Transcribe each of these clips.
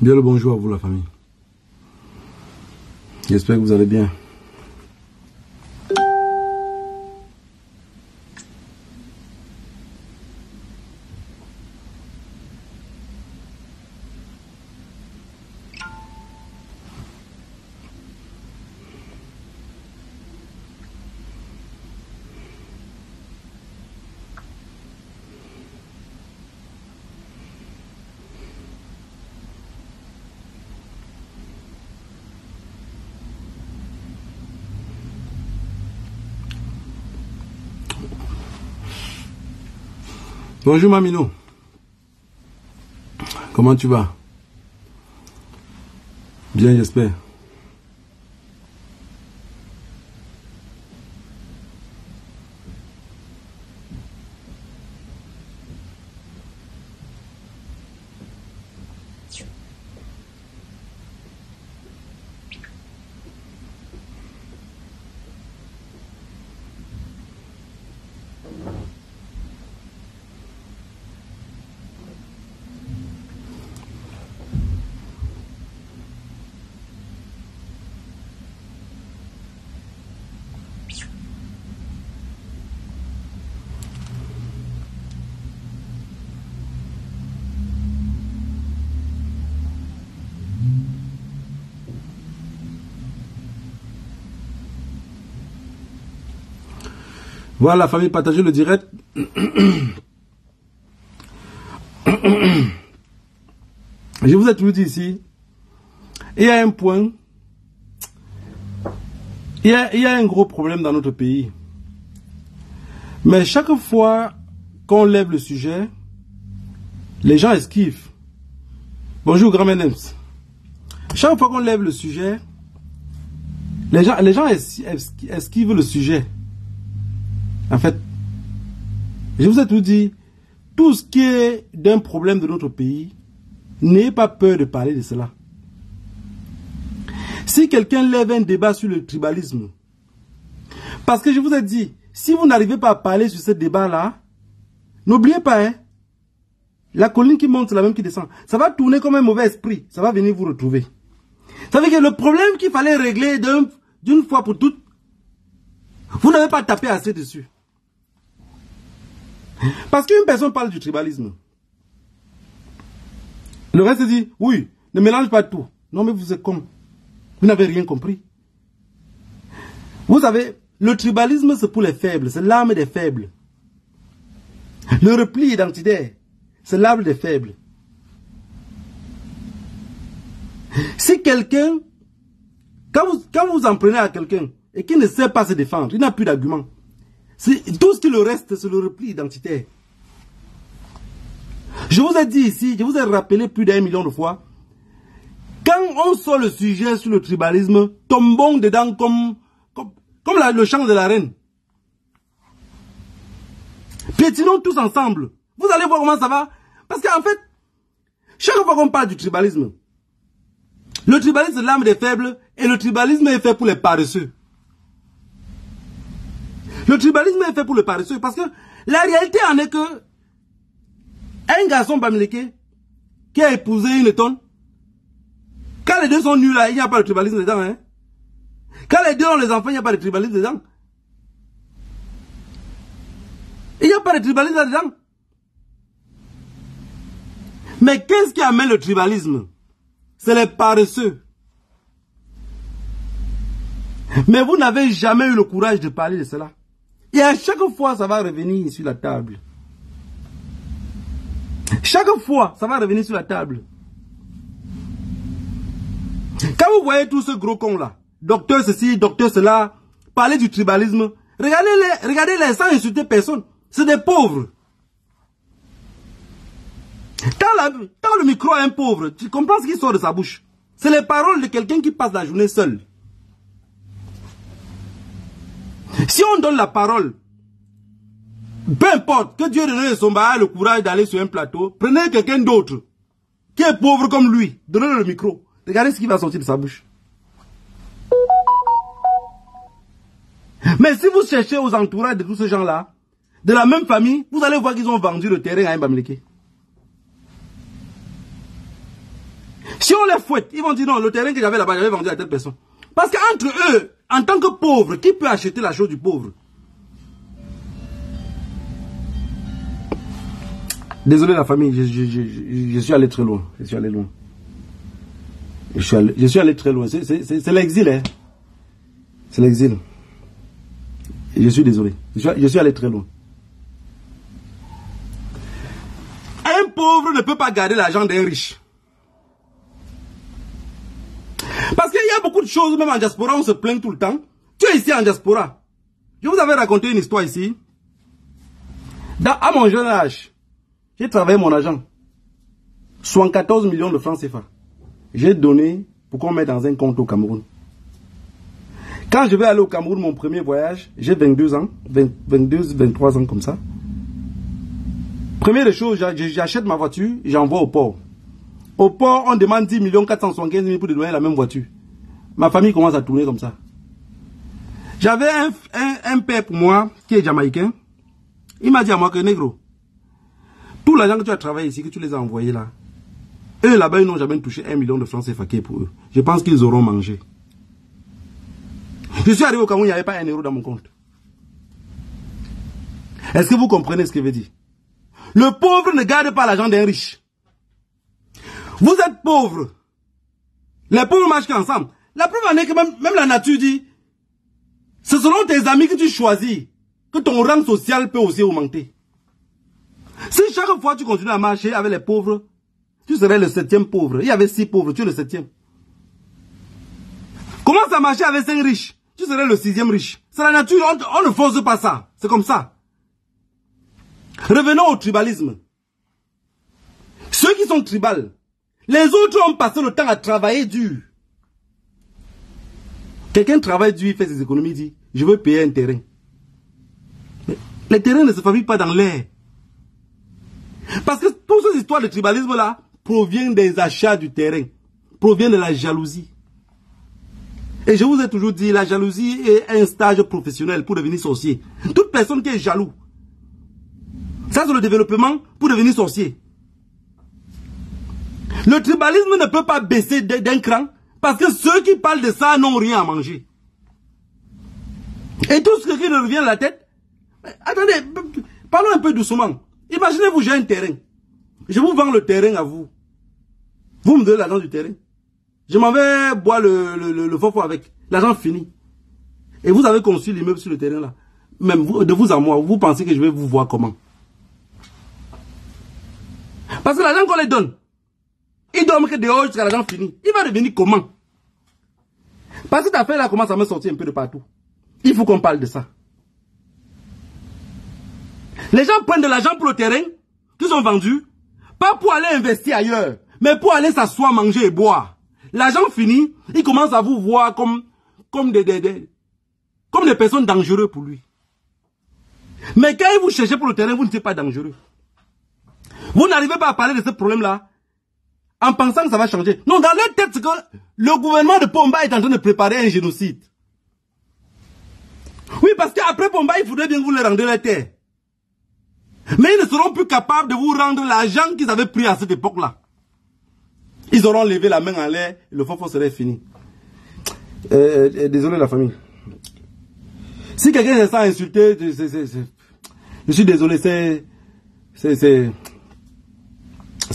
Bien le bonjour à vous la famille. J'espère que vous allez bien. Bonjour Mamino. Comment tu vas? Bien, j'espère. Voilà, famille, partagez le direct. Je vous ai toujours dit ici, il y a un point, il y a un gros problème dans notre pays. Mais chaque fois qu'on lève le sujet, les gens esquivent. Bonjour, grand Menems. Chaque fois qu'on lève le sujet, les gens esquivent le sujet. En fait, je vous ai tout dit, tout ce qui est d'un problème de notre pays, n'ayez pas peur de parler de cela. Si quelqu'un lève un débat sur le tribalisme, parce que je vous ai dit, si vous n'arrivez pas à parler sur ce débat-là, n'oubliez pas, hein, la colline qui monte, c'est la même qui descend. Ça va tourner comme un mauvais esprit, ça va venir vous retrouver. Ça veut dire que le problème qu'il fallait régler d'une fois pour toutes, vous n'avez pas tapé assez dessus. Parce qu'une personne parle du tribalisme. Le reste dit, oui, ne mélange pas tout. Non mais vous êtes con. Vous n'avez rien compris. Vous savez, le tribalisme c'est pour les faibles, c'est l'arme des faibles. Le repli identitaire, c'est l'arme des faibles. Si quelqu'un, quand vous en prenez à quelqu'un et qu'il ne sait pas se défendre, il n'a plus d'argument. Tout ce qui le reste, c'est le repli identitaire. Je vous ai dit ici, je vous ai rappelé plus d'1 million de fois, quand on sort le sujet sur le tribalisme, tombons dedans comme le chant de la reine. Piétinons tous ensemble. Vous allez voir comment ça va. Parce qu'en fait, chaque fois qu'on parle du tribalisme, le tribalisme c'est l'âme des faibles et le tribalisme est fait pour les paresseux. Le tribalisme est fait pour le paresseux parce que la réalité en est que un garçon bamileke qui a épousé une tonne, quand les deux sont nus là, il n'y a pas de tribalisme dedans. Hein? Quand les deux ont les enfants, il n'y a pas de tribalisme dedans. Il n'y a pas de tribalisme dedans. Mais qu'est-ce qui amène le tribalisme? C'est les paresseux. Mais vous n'avez jamais eu le courage de parler de cela. Et à chaque fois, ça va revenir sur la table. Chaque fois, ça va revenir sur la table. Quand vous voyez tout ce gros con là, docteur ceci, docteur cela, parler du tribalisme, regardez-les sans insulter personne. C'est des pauvres. Quand le micro est un pauvre, tu comprends ce qui sort de sa bouche. C'est les paroles de quelqu'un qui passe la journée seul. Si on donne la parole, peu importe, que Dieu donne son bail le courage d'aller sur un plateau, prenez quelqu'un d'autre, qui est pauvre comme lui, donnez-le le micro. Regardez ce qui va sortir de sa bouche. Mais si vous cherchez aux entourages de tous ces gens-là, de la même famille, vous allez voir qu'ils ont vendu le terrain à Mbamileke. Si on les fouette, ils vont dire non, le terrain que j'avais là-bas, j'avais vendu à telle personne. Parce qu'entre eux, en tant que pauvre, qui peut acheter la chose du pauvre? Désolé la famille, je suis allé très loin. Je suis allé loin. Je suis allé très loin. C'est l'exil, hein. C'est l'exil. Je suis désolé. Je suis allé très loin. Un pauvre ne peut pas garder l'argent d'un riche. Parce qu'il y a beaucoup de choses, même en diaspora, on se plaint tout le temps. Tu es ici en diaspora. Je vous avais raconté une histoire ici. À mon jeune âge, j'ai travaillé mon argent. 74 millions de francs CFA. J'ai donné pour qu'on mette dans un compte au Cameroun. Quand je vais aller au Cameroun, mon premier voyage, j'ai 22 ans, 23 ans comme ça. Première chose, j'achète ma voiture, j'envoie au port. Au port, on demande 10 475 000 pour donner la même voiture. Ma famille commence à tourner comme ça. J'avais un père pour moi, qui est jamaïcain. Il m'a dit à moi que, négro, tout l'argent que tu as travaillé ici, que tu les as envoyés là, eux là-bas, ils n'ont jamais touché 1 million de francs CFA pour eux. Je pense qu'ils auront mangé. Je suis arrivé au Cameroun, il n'y avait pas 1 euro dans mon compte. Est-ce que vous comprenez ce que je veux dire? Le pauvre ne garde pas l'argent d'un riche. Vous êtes pauvre. Les pauvres marchent ensemble. La preuve en est que même la nature dit, c'est selon tes amis que tu choisis que ton rang social peut aussi augmenter. Si chaque fois tu continues à marcher avec les pauvres, tu serais le 7e pauvre. Il y avait 6 pauvres, tu es le 7e. Commence à marcher avec 5 riches, tu serais le 6e riche. C'est la nature, on ne force pas ça. C'est comme ça. Revenons au tribalisme. Ceux qui sont tribales, les autres ont passé le temps à travailler dur. Quelqu'un travaille dur, il fait ses économies, il dit, je veux payer un terrain. Mais les terrains ne se fabriquent pas dans l'air. Parce que toutes ces histoires de tribalisme-là proviennent des achats du terrain, proviennent de la jalousie. Et je vous ai toujours dit, la jalousie est un stage professionnel pour devenir sorcier. Toute personne qui est jaloux, ça c'est le développement pour devenir sorcier. Le tribalisme ne peut pas baisser d'un cran parce que ceux qui parlent de ça n'ont rien à manger. Et tout ce qui leur revient à la tête, attendez, parlons un peu doucement. Imaginez-vous, j'ai un terrain. Je vous vends le terrain à vous. Vous me donnez l'argent du terrain. Je m'en vais boire le faux avec. L'argent fini. Et vous avez construit l'immeuble sur le terrain là. Même vous, de vous à moi, vous pensez que je vais vous voir comment? Parce que l'argent qu'on les donne, il dorment que dehors jusqu'à l'argent fini. Il va devenir comment? Parce que cette affaire-là commence à me sortir un peu de partout. Il faut qu'on parle de ça. Les gens prennent de l'argent pour le terrain qu'ils ont vendu, pas pour aller investir ailleurs, mais pour aller s'asseoir, manger et boire. L'argent fini, il commence à vous voir comme des personnes dangereuses pour lui. Mais quand vous cherchez pour le terrain, vous n'êtes pas dangereux. Vous n'arrivez pas à parler de ce problème-là en pensant que ça va changer. Non, dans leur tête, c'est que le gouvernement de Pomba est en train de préparer un génocide. Oui, parce qu'après Pomba, il faudrait bien que vous leur rendiez la terre. Mais ils ne seront plus capables de vous rendre l'argent qu'ils avaient pris à cette époque-là. Ils auront levé la main en l'air, le faux serait fini. Désolé la famille. Si quelqu'un se sent insulté, je suis désolé, c'est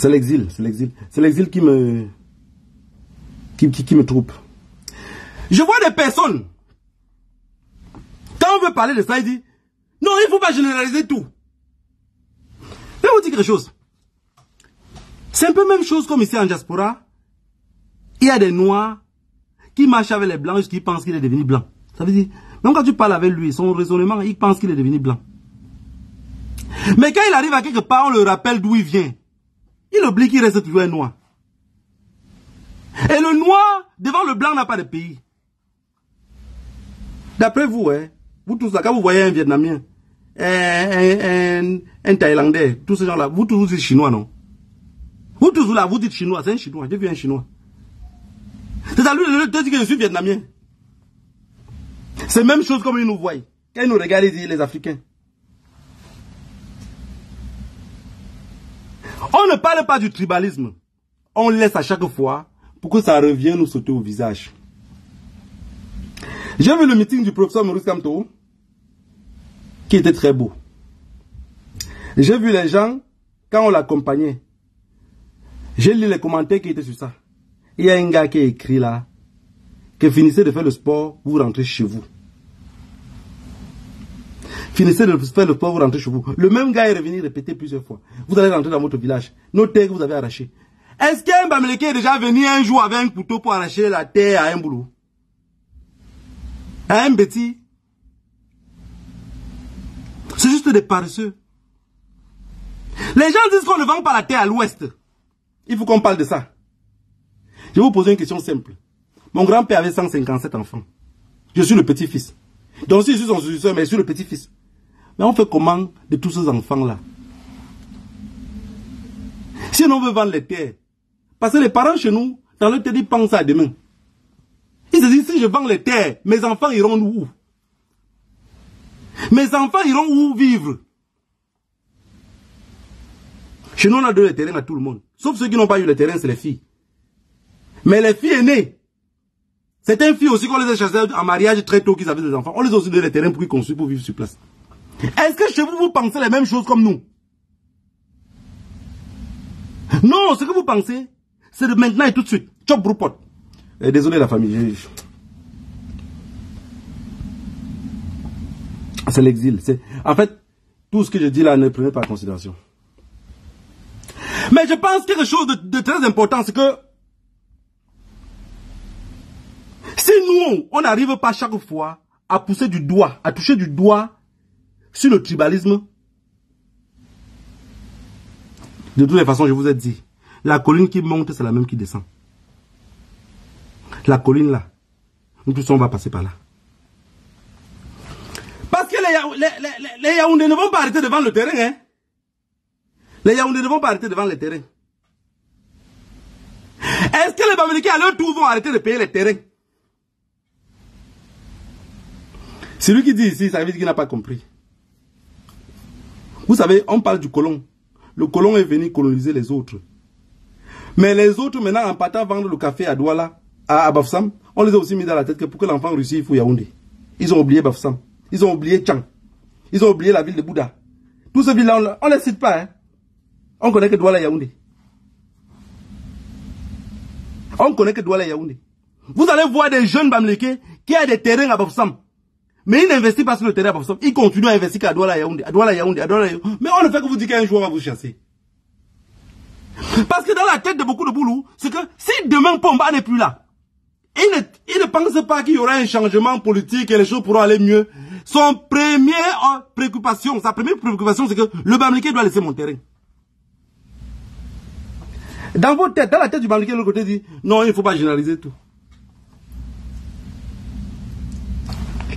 l'exil, c'est l'exil. C'est l'exil qui me trouble. Je vois des personnes, quand on veut parler de ça, ils disent, non, il ne faut pas généraliser tout. Je vais vous dire quelque chose. C'est un peu la même chose comme ici en diaspora. Il y a des noirs qui marchent avec les blancs et qui pensent qu'il est devenu blanc. Ça veut dire, même quand tu parles avec lui, son raisonnement, il pense qu'il est devenu blanc. Mais quand il arrive à quelque part, on le rappelle d'où il vient. Il oublie qu'il reste toujours un noir. Et le noir, devant le blanc, n'a pas de pays. D'après vous, vous tous là, quand vous voyez un Vietnamien, un Thaïlandais, tous ces gens-là, vous tous vous dites chinois, non? Vous tous là, vous dites chinois, c'est un chinois, j'ai vu un chinois. C'est à lui de dire que je suis vietnamien. C'est la même chose comme ils nous voient. Quand ils nous regardent, ils disent les Africains. On ne parle pas du tribalisme. On laisse à chaque fois pour que ça revienne nous sauter au visage. J'ai vu le meeting du professeur Maurice Kamto, qui était très beau. J'ai vu les gens, quand on l'accompagnait, j'ai lu les commentaires qui étaient sur ça. Il y a un gars qui a écrit là, que finissez de faire le sport, vous rentrez chez vous. Finissez de faire le sport, vous rentrez chez vous. Le même gars est revenu répéter plusieurs fois. Vous allez rentrer dans votre village. Nos terres que vous avez arrachées. Est-ce qu'un Bamileke est déjà venu un jour avec un couteau pour arracher la terre à un boulot? À un bêtis? C'est juste des paresseux. Les gens disent qu'on ne vend pas la terre à l'ouest. Il faut qu'on parle de ça. Je vais vous poser une question simple. Mon grand-père avait 157 enfants. Je suis le petit-fils. Donc si je suis son successeur, mais je suis le petit-fils. Mais on fait comment de tous ces enfants-là? Si on veut vendre les terres, parce que les parents chez nous, dans leur tête, ils pensent à demain. Ils se disent, si je vends les terres, mes enfants iront où? Mes enfants iront où vivre? Chez nous, on a donné les terrains à tout le monde. Sauf ceux qui n'ont pas eu les terrains, c'est les filles. Mais les filles aînées, certaines filles aussi qu'on les a chassées en mariage très tôt qu'ils avaient des enfants. On les a aussi donné les terrains pour qu'ils construisent, pour vivre sur place. Est-ce que chez vous, vous pensez les mêmes choses comme nous? Non, ce que vous pensez, c'est de maintenant et tout de suite. Chop Broupot. Désolé la famille. C'est l'exil. En fait, tout ce que je dis là, ne prenez pas en considération. Mais je pense quelque chose de très important, c'est que si nous, on n'arrive pas chaque fois à pousser du doigt, à toucher du doigt sur le tribalisme, de toutes les façons, je vous ai dit, la colline qui monte, c'est la même qui descend. La colline là, nous tous on va passer par là. Parce que les Yaoundés ne vont pas arrêter devant le terrain, hein. Les Yaoundés ne vont pas arrêter devant le terrain. Est-ce que les Bamileke à leur tour vont arrêter de payer les terrains? Celui qui dit ici, ça veut dire qu'il n'a pas compris. Vous savez, on parle du colon. Le colon est venu coloniser les autres. Mais les autres, maintenant, en partant vendre le café à Douala, à Bafoussam, on les a aussi mis dans la tête que pour que l'enfant réussisse, il faut Yaoundé. Ils ont oublié Bafoussam. Ils ont oublié Tchang. Ils ont oublié la ville de Bouddha. Tous ces villes-là, on ne les cite pas. Hein. On connaît que Douala Yaoundé. On connaît que Douala Yaoundé. Vous allez voir des jeunes Bamileke qui ont des terrains à Bafoussam. Mais ils n'investissent pas sur le terrain à Bafoussam. Ils continuent à investir qu'à Douala Yaoundé, à Douala Yaoundé, à Douala Yaoundé. Mais on ne fait que vous dire qu'un jour on va vous chasser. Parce que dans la tête de beaucoup de boulous, c'est que si demain Pomba n'est plus là, il ne pense pas qu'il y aura un changement politique et les choses pourront aller mieux. Sa première préoccupation, c'est que le Bamileke doit laisser mon terrain. Dans votre tête, dans la tête du Bamileke, l'autre côté dit, non, il ne faut pas généraliser tout.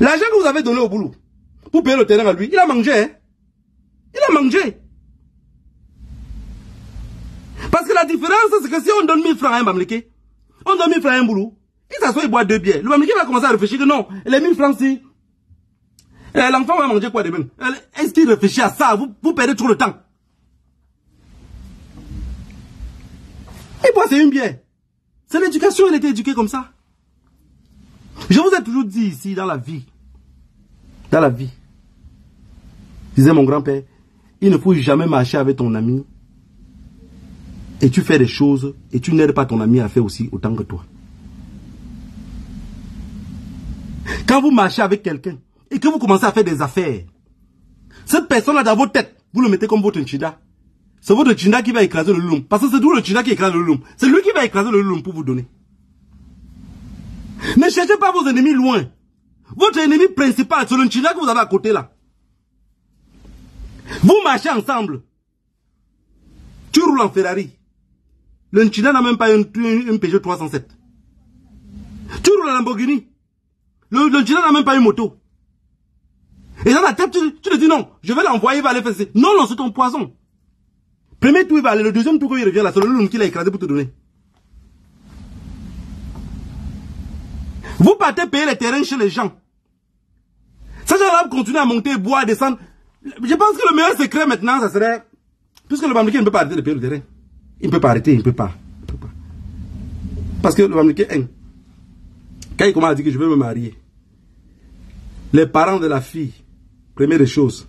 L'argent que vous avez donné au boulot pour payer le terrain à lui, il a mangé. Hein? Il a mangé. Parce que la différence, c'est que si on donne 1000 francs à un Bamileke, on donne 1000 francs à un boulot, il s'assoit et boit 2 bières. Le Bamileke va commencer à réfléchir que non, les 1000 francs, si l'enfant va manger quoi demain? Est-ce qu'il réfléchit à ça? Vous perdez trop de temps. Et puis c'est une bière. C'est l'éducation, elle était éduquée comme ça. Je vous ai toujours dit ici, dans la vie, disait mon grand-père, il ne faut jamais marcher avec ton ami et tu fais des choses et tu n'aides pas ton ami à faire aussi autant que toi. Quand vous marchez avec quelqu'un et que vous commencez à faire des affaires, cette personne-là dans votre tête, vous le mettez comme votre Nchida. C'est votre Nchida qui va écraser le loulum. Parce que c'est tout le Nchida qui écrase le loulum. C'est lui qui va écraser le loulum pour vous donner. Ne cherchez pas vos ennemis loin. Votre ennemi principal, c'est le Nchida que vous avez à côté là. Vous marchez ensemble. Tu roules en Ferrari. Le Nchida n'a même pas un Peugeot 307. Tu roules en Lamborghini. Le Nchida n'a même pas une moto. Et dans la tête, tu te dis non, je vais l'envoyer, il va aller faire ça. Non, non, c'est ton poison. Premier tour, il va aller. Le deuxième tour, quand il revient là, c'est le loup qui l'a écrasé pour te donner. Vous partez payer les terrains chez les gens. Ça, va continuer à monter, boire, descendre. Je pense que le meilleur secret maintenant, ça serait... Puisque le Bamileke ne peut pas arrêter de payer le terrain. Il ne peut pas arrêter, il ne peut pas. Parce que le Bamileke, quand il commence à dire que je veux me marier, les parents de la fille, première des choses.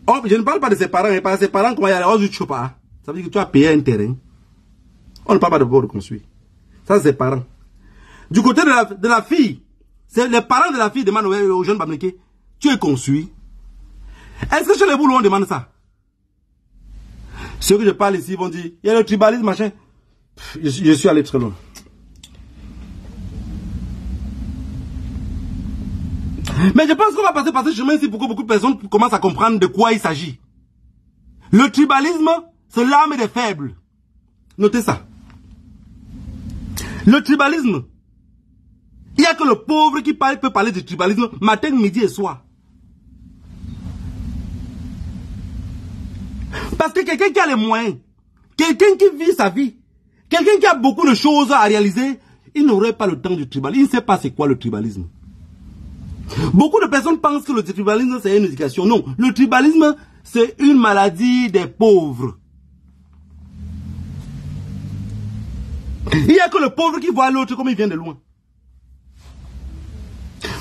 Oh, je ne parle pas de ses parents, mais par ses parents, comment il y a les pas. Ça veut dire que tu as payé un terrain. On ne parle pas de bord de construire. Ça, c'est ses parents. Du côté de la fille, c'est les parents de la fille demandent au jeune Bamileke, tu es construit. Est-ce que chez les boulots, on demande ça? Ceux que je parle ici vont dire, il y a le tribalisme, machin. Je suis allé très loin. Mais je pense qu'on va passer par ce chemin ici pour que beaucoup de personnes commencent à comprendre de quoi il s'agit. Le tribalisme, c'est l'arme des faibles. Notez ça. Le tribalisme, il n'y a que le pauvre qui peut parler du tribalisme matin, midi et soir. Parce que quelqu'un qui a les moyens, quelqu'un qui vit sa vie, quelqu'un qui a beaucoup de choses à réaliser, il n'aurait pas le temps du tribalisme. Il ne sait pas c'est quoi le tribalisme. Beaucoup de personnes pensent que le tribalisme c'est une éducation. Non, le tribalisme c'est une maladie des pauvres. Il n'y a que le pauvre qui voit l'autre comme il vient de loin.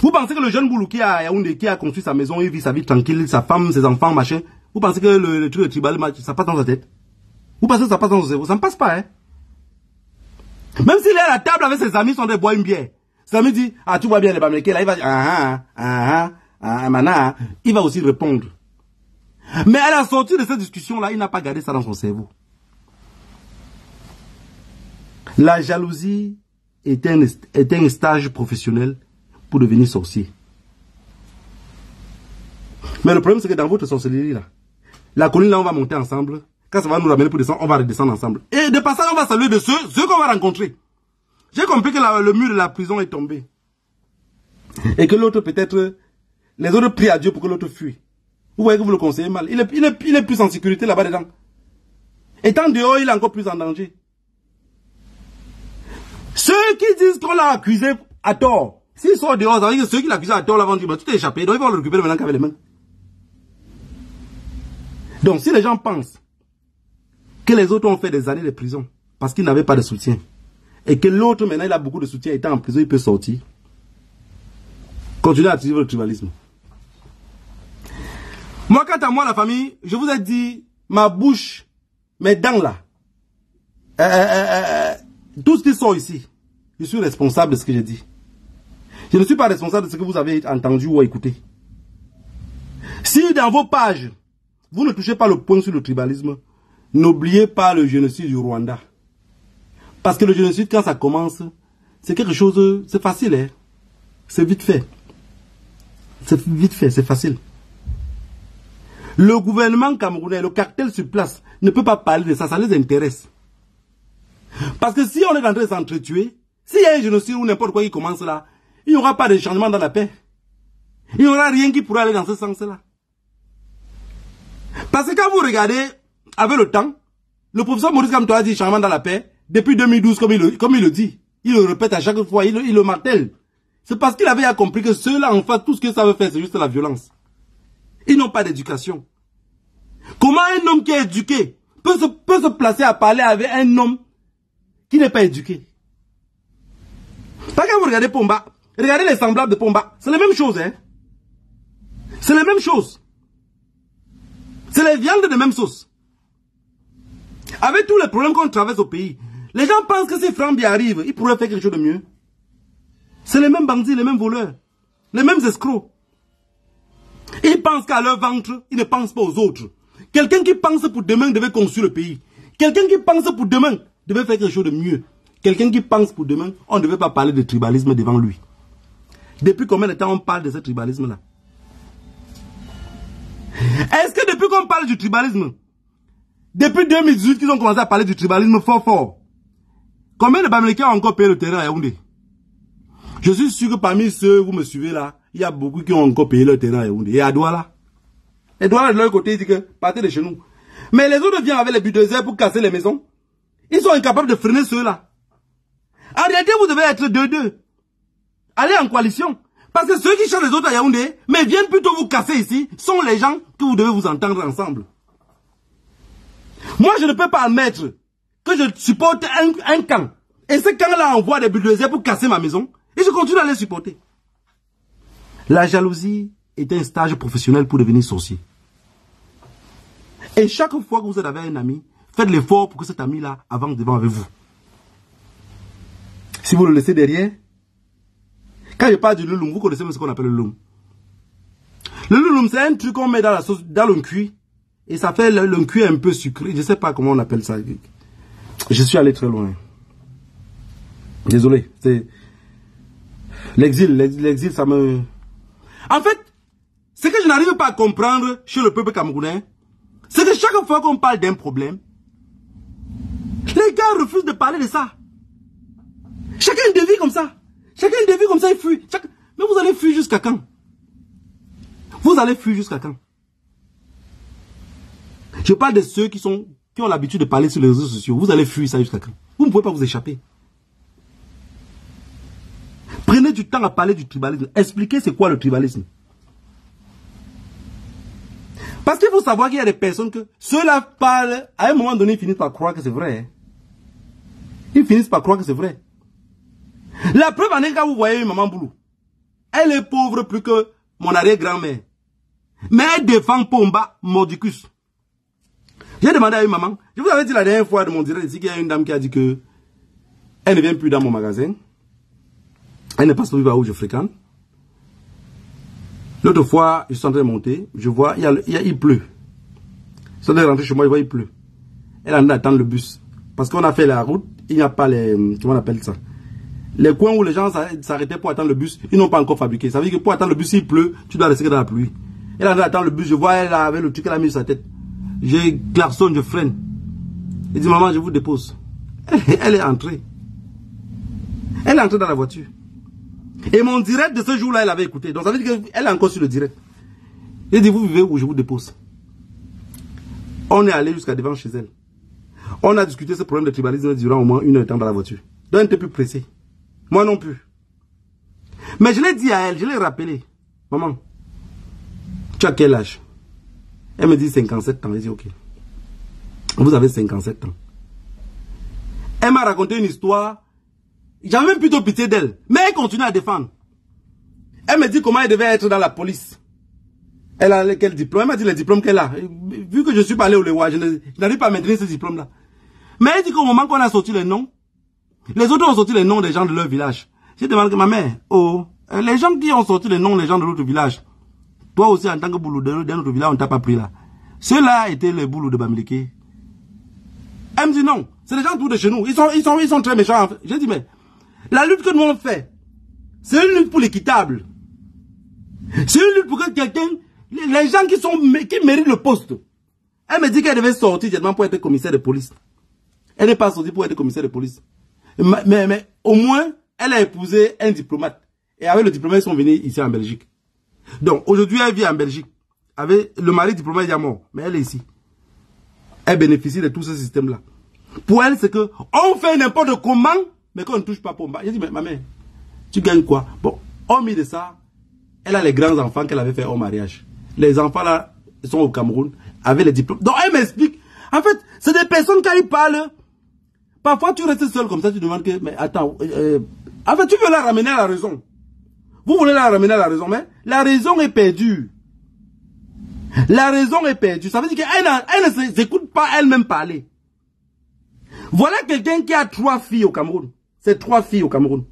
Vous pensez que le jeune Boulou qui a Yaoundé, qui a construit sa maison, il vit sa vie tranquille, sa femme, ses enfants, machin. Vous pensez que le truc de tribalisme, ça passe dans sa tête? Vous pensez que ça passe dans son cerveau? Ça ne passe pas, hein? Même s'il est à la table avec ses amis, ils sont en train de boire une bière. Ses amis disent, ah, tu vois bien les Bamileke, là, il va, il va aussi répondre. Mais à la sortie de cette discussion-là, il n'a pas gardé ça dans son cerveau. La jalousie est un stage professionnel pour devenir sorcier. Mais le problème, c'est que dans votre sorcellerie, là, la colline, là, on va monter ensemble. Quand ça va nous ramener pour descendre, on va redescendre ensemble. Et de passage, on va saluer de ceux qu'on va rencontrer. J'ai compris que le mur de la prison est tombé. Et que l'autre, peut-être, les autres prient à Dieu pour que l'autre fuit. Vous voyez que vous le conseillez mal. Il est plus en sécurité là-bas dedans. Étant dehors, il est encore plus en danger. Ceux qui disent qu'on l'a accusé à tort, s'ils sont dehors, ça veut dire que ceux qui l'accusent à tort là vont dire, bah, tu t'es échappé, donc ils vont le récupérer maintenant qu'avec les mains. Donc, si les gens pensent que les autres ont fait des années de prison parce qu'ils n'avaient pas de soutien, et que l'autre, maintenant, il a beaucoup de soutien, étant en prison, il peut sortir, continuez à utiliser le tribalisme. Moi, quant à moi, la famille, je vous ai dit, ma bouche, mes dents là, tout ce qui sort ici, je suis responsable de ce que j'ai dit. Je ne suis pas responsable de ce que vous avez entendu ou écouté. Si dans vos pages, vous ne touchez pas le point sur le tribalisme, n'oubliez pas le génocide du Rwanda. Parce que le génocide, quand ça commence, c'est quelque chose, c'est facile, hein? C'est vite fait. C'est vite fait, c'est facile. Le gouvernement camerounais, le cartel sur place, ne peut pas parler de ça, ça les intéresse. Parce que si on est en train de s'entretuer, s'il y a un génocide ou n'importe quoi qui commence là, il n'y aura pas de changement dans la paix. Il n'y aura rien qui pourra aller dans ce sens-là. Parce que quand vous regardez, avec le temps, le professeur Maurice Kamto a dit changement dans la paix, depuis 2012, comme il le dit. Il le répète à chaque fois, il le martèle. C'est parce qu'il avait compris que ceux-là, en fait, tout ce que ça veut faire, c'est juste la violence. Ils n'ont pas d'éducation. Comment un homme qui est éduqué peut se placer à parler avec un homme qui n'est pas éduqué? Parce que quand vous regardez Pomba, regardez les semblables de Pomba, c'est la même chose, hein. C'est la même chose. C'est les viandes de même sauce. Avec tous les problèmes qu'on traverse au pays, les gens pensent que si Frambi arrive, il pourrait faire quelque chose de mieux. C'est les mêmes bandits, les mêmes voleurs, les mêmes escrocs. Ils pensent qu'à leur ventre, ils ne pensent pas aux autres. Quelqu'un qui pense pour demain devait construire le pays. Quelqu'un qui pense pour demain devait faire quelque chose de mieux. Quelqu'un qui pense pour demain, on ne devait pas parler de tribalisme devant lui. Depuis combien de temps on parle de ce tribalisme-là? Est-ce que depuis qu'on parle du tribalisme, depuis 2018 qu'ils ont commencé à parler du tribalisme fort, combien de Bamileke ont encore payé le terrain à Yaoundé? Je suis sûr que parmi ceux, vous me suivez là, il y a beaucoup qui ont encore payé le terrain à Yaoundé. Et à Douala. Et Douala de leur côté, il dit que partez de chez nous. Mais les autres viennent avec les bulldozers pour casser les maisons. Ils sont incapables de freiner ceux-là. En réalité, vous devez être deux. Allez en coalition. Parce que ceux qui chantent les autres à Yaoundé, mais viennent plutôt vous casser ici, sont les gens que vous devez vous entendre ensemble. Moi, je ne peux pas admettre que je supporte un camp Et c'est quand là envoie des bulldozers pour casser ma maison. Et je continue à les supporter. La jalousie est un stage professionnel pour devenir sorcier. Et chaque fois que vous êtes avec un ami, faites l'effort pour que cet ami-là avance devant avec vous. Si vous le laissez derrière, quand je parle du louloum, vous connaissez ce qu'on appelle le louloum. Le louloum, c'est un truc qu'on met dans la sauce, dans le cuit, et ça fait le cuit un peu sucré. Je ne sais pas comment on appelle ça. Je suis allé très loin. Désolé. C'est l'exil, ça me... En fait, ce que je n'arrive pas à comprendre chez le peuple camerounais, c'est que chaque fois qu'on parle d'un problème, les gars refusent de parler de ça. Chacun dévie comme ça. Chacun dévie comme ça et fuit. Mais vous allez fuir jusqu'à quand? Vous allez fuir jusqu'à quand? Je parle de ceux qui ont l'habitude de parler sur les réseaux sociaux. Vous allez fuir ça jusqu'à quand? Vous ne pouvez pas vous échapper. Prenez du temps à parler du tribalisme. Expliquez c'est quoi le tribalisme. Parce qu'il faut savoir qu'il y a des personnes que ceux-là parlent, à un moment donné, ils finissent par croire que c'est vrai. Ils finissent par croire que c'est vrai. La preuve en est quand vous voyez une maman Boulou. Elle est pauvre plus que mon arrière-grand-mère. Mais elle défend Pomba Mordicus. J'ai demandé à une maman, je vous avais dit la dernière fois de mon direct ici qu'il y a une dame qui a dit que elle ne vient plus dans mon magasin. Elle n'est pas sur où je fréquente. L'autre fois, je suis en train de monter, je vois, il pleut. Je suis en train de rentrer chez moi, je vois, il pleut. Elle est en train d'attendre le bus. Parce qu'on a fait la route, il n'y a pas les... Comment on appelle ça? Les coins où les gens s'arrêtaient pour attendre le bus, ils n'ont pas encore fabriqué. Ça veut dire que pour attendre le bus, s'il pleut, tu dois rester dans la pluie. Elle est en train d'attendre le bus, je vois, elle avait le truc qu'elle a mis sur sa tête. Je klaxonne, je freine. Elle dit, maman, je vous dépose. Elle est entrée. Elle est entrée dans la voiture. Et mon direct de ce jour-là, elle avait écouté. Donc ça veut dire qu'elle est encore sur le direct. J'ai dit, vous vivez où je vous dépose. On est allé jusqu'à devant chez elle. On a discuté ce problème de tribalisme durant au moins 1 heure de temps dans la voiture. Donc elle n'était plus pressée. Moi non plus. Mais je l'ai dit à elle, je l'ai rappelé. Maman, tu as quel âge? Elle me dit 57 ans. Je dis ok. Vous avez 57 ans. Elle m'a raconté une histoire. J'avais même plutôt pitié d'elle. Mais elle continue à défendre. Elle me dit comment elle devait être dans la police. Elle a quel diplôme? Elle m'a dit le diplôme qu'elle a. Vu que je suis pas allé au Lewa, je n'arrive pas à maintenir ce diplôme-là. Mais elle dit qu'au moment qu'on a sorti les noms, les autres ont sorti les noms des gens de leur village. J'ai demandé à ma mère, oh, les gens qui ont sorti les noms des gens de l'autre village, toi aussi en tant que boulot d'un autre village, on t'a pas pris là. Ceux-là étaient les boulots de Bamileke. Elle me dit non, c'est les gens autour de chez nous. Ils sont très méchants. J'ai dit mais, la lutte que nous on fait, c'est une lutte pour l'équitable. C'est une lutte pour que quelqu'un, les gens qui méritent le poste. Elle me dit qu'elle devait sortir directement pour être commissaire de police. Elle n'est pas sortie pour être commissaire de police. Mais au moins, elle a épousé un diplomate. Et avec le diplomate, ils sont venus ici en Belgique. Donc aujourd'hui, elle vit en Belgique. Avec le mari diplomate, il est mort. Mais elle est ici. Elle bénéficie de tout ce système-là. Pour elle, c'est que on fait n'importe comment, mais qu'on ne touche pas Pomba. J'ai dit, mais ma mère, tu gagnes quoi? Bon, hormis de ça, elle a les grands enfants qu'elle avait fait au mariage. Les enfants là, ils sont au Cameroun, avec les diplômes. Donc elle m'explique. En fait, c'est des personnes qui parlent. Parfois, tu restes seul comme ça, tu demandes que, mais attends, en fait, tu veux la ramener à la raison. Vous voulez la ramener à la raison, mais la raison est perdue. La raison est perdue. Ça veut dire qu'elle ne s'écoute pas elle-même parler. Voilà quelqu'un qui a 3 filles au Cameroun. C'est 3 filles au Cameroun.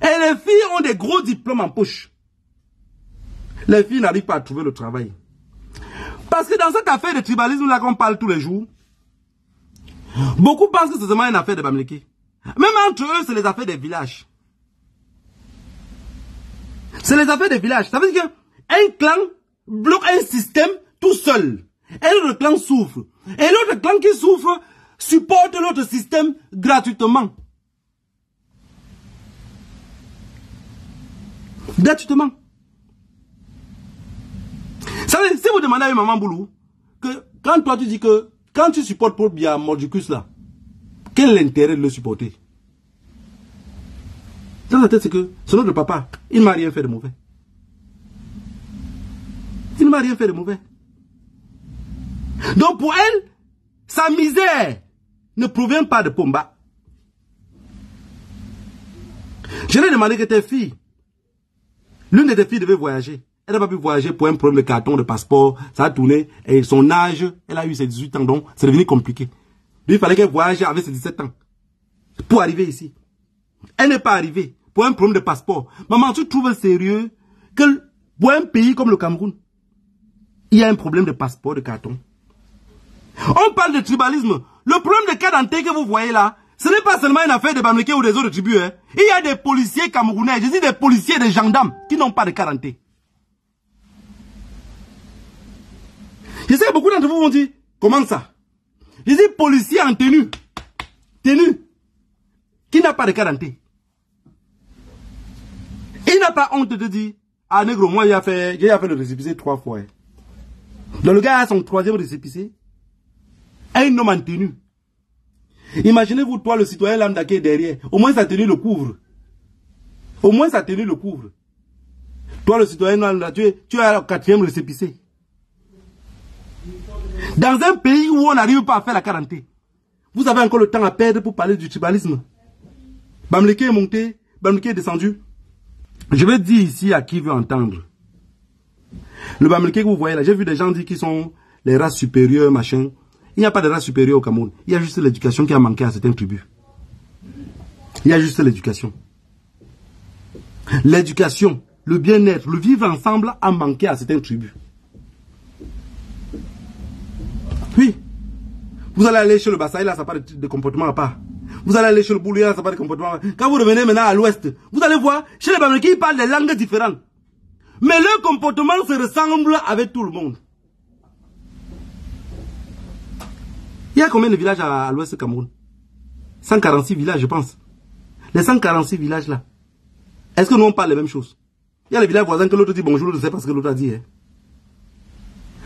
Et les filles ont des gros diplômes en poche. Les filles n'arrivent pas à trouver le travail. Parce que dans cette affaire de tribalisme là qu'on parle tous les jours, beaucoup pensent que c'est seulement une affaire de Bamileke. Même entre eux, c'est les affaires des villages. C'est les affaires des villages. Ça veut dire qu'un clan bloque un système tout seul. Et l'autre clan souffre. Et l'autre clan qui souffre supporte l'autre système gratuitement. Gratuitement. Ça veut dire, si vous demandez à une maman Boulou, que quand toi tu dis que quand tu supportes Paul Biya Mordicus là, quel est l'intérêt de le supporter? Dans la tête, c'est que c'est notre papa, il ne m'a rien fait de mauvais. Il ne m'a rien fait de mauvais. Donc pour elle, sa misère ne provient pas de Pomba. Je l'ai demandé que tes filles, l'une de tes filles devait voyager. Elle n'a pas pu voyager pour un problème de carton, de passeport. Ça a tourné. Et son âge, elle a eu ses 18 ans, donc c'est devenu compliqué. Il fallait qu'elle voyage avec ses 17 ans. Pour arriver ici. Elle n'est pas arrivée pour un problème de passeport. Maman, tu trouves sérieux que pour un pays comme le Cameroun, il y a un problème de passeport, de carton? On parle de tribalisme. Le problème de cas d'identité que vous voyez là, ce n'est pas seulement une affaire de Bamileke ou des autres tribus. Hein. Il y a des policiers camerounais, je dis des policiers, des gendarmes qui n'ont pas de cas d'identité. Je sais que beaucoup d'entre vous vont dire, comment ça? Je dis policier en tenue, qui n'a pas de cas d'identité. Il n'a pas honte de dire, ah négro, moi j'ai fait le récépissé 3 fois. Hein. Donc le gars a son 3e récépissé. Un homme en tenue. Imaginez-vous, toi, le citoyen lambda qui est derrière. Au moins sa tenue le couvre. Au moins sa tenue le couvre. Toi, le citoyen lambda, tu es le 4e récépissé. Dans un pays où on n'arrive pas à faire la quarantaine, vous avez encore le temps à perdre pour parler du tribalisme. Bamileke est monté, Bamileke est descendu. Je vais dire ici à qui veut entendre. Le Bamileke que vous voyez là, j'ai vu des gens dire qu'ils sont les races supérieures, machin. Il n'y a pas de race supérieure au Cameroun. Il y a juste l'éducation qui a manqué à certaines tribus. Il y a juste l'éducation. L'éducation, le bien-être, le vivre ensemble a manqué à certaines tribus. Oui. Vous allez aller chez le Bassaï, là, ça n'a pas de comportement à part. Vous allez aller chez le Boulou, là, ça n'a pas de comportement à part. Quand vous revenez maintenant à l'ouest, vous allez voir, chez les Bamileke, ils parlent des langues différentes. Mais leur comportement se ressemble avec tout le monde. Il y a combien de villages à l'ouest du Cameroun? 146 villages, je pense. Les 146 villages là. Est-ce que nous on parle les mêmes choses? Il y a les villages voisins que l'autre dit bonjour, l'autre sait pas ce que l'autre a dit. Hein.